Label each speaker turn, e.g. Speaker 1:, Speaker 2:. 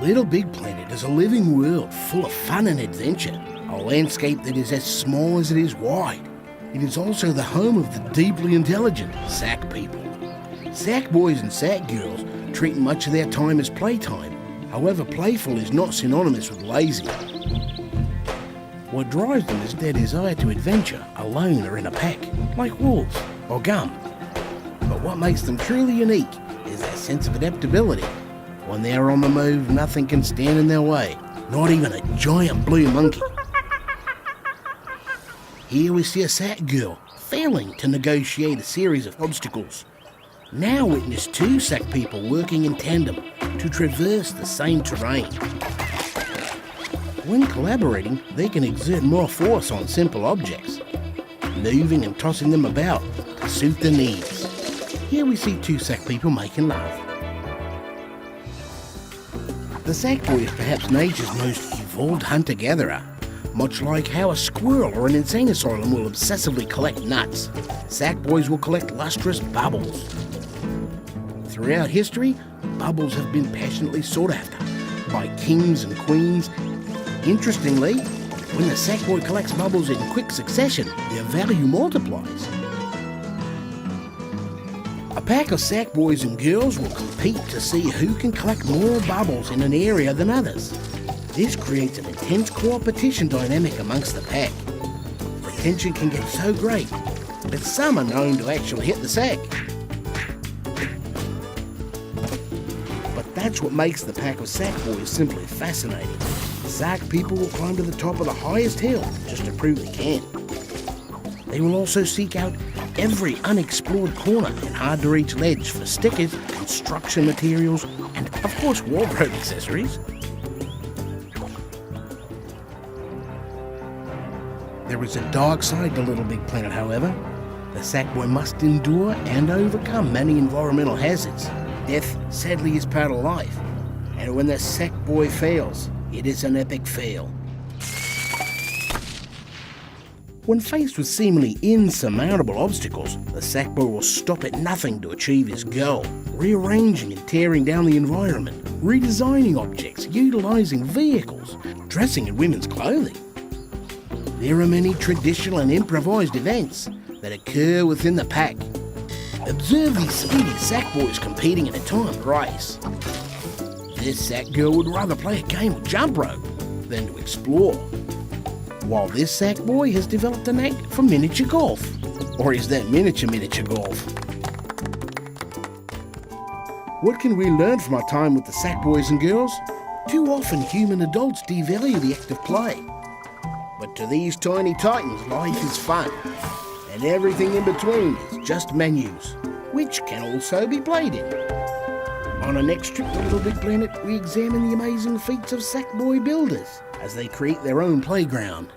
Speaker 1: Little Big Planet is a living world full of fun and adventure, a landscape that is as small as it is wide. It is also the home of the deeply intelligent Sack people. Sack boys and Sack girls treat much of their time as playtime. However, playful is not synonymous with lazy. What drives them is their desire to adventure, alone or in a pack, like wolves or gum. But what makes them truly unique is their sense of adaptability. When they are on the move, nothing can stand in their way, not even a giant blue monkey. Here we see a Sack girl failing to negotiate a series of obstacles. Now witness two Sack people working in tandem to traverse the same terrain. When collaborating, they can exert more force on simple objects, moving and tossing them about to suit their needs. Here we see two Sack people making love. The Sack boy is perhaps nature's most evolved hunter-gatherer. Much like how a squirrel or an insane asylum will obsessively collect nuts, Sack boys will collect lustrous bubbles. Throughout history, bubbles have been passionately sought after by kings and queens. Interestingly, when the Sack boy collects bubbles in quick succession, their value multiplies. A pack of Sack boys and girls will compete to see who can collect more bubbles in an area than others. This creates an intense competition dynamic amongst the pack. The tension can get so great that some are known to actually hit the sack. But that's what makes the pack of Sack boys simply fascinating. Sack people will climb to the top of the highest hill just to prove they can. They will also seek out every unexplored corner and hard-to-reach ledge for stickers, construction materials, and, of course, wardrobe accessories. There is a dark side to Little Big Planet, however. The Sack boy must endure and overcome many environmental hazards. Death, sadly, is part of life. And when the Sack boy fails, it is an epic fail. When faced with seemingly insurmountable obstacles, the Sack boy will stop at nothing to achieve his goal, rearranging and tearing down the environment, redesigning objects, utilising vehicles, dressing in women's clothing. There are many traditional and improvised events that occur within the pack. Observe these speedy Sack boys competing in a timed race. This Sack girl would rather play a game of jump rope than to explore, while this Sack boy has developed a knack for miniature golf. Or is that miniature golf? What can we learn from our time with the Sack boys and girls? Too often human adults devalue the act of play. But to these tiny titans, life is fun, and everything in between is just menus, which can also be played in. On our next trip to Little Big Planet, we examine the amazing feats of Sack boy builders as they create their own playground.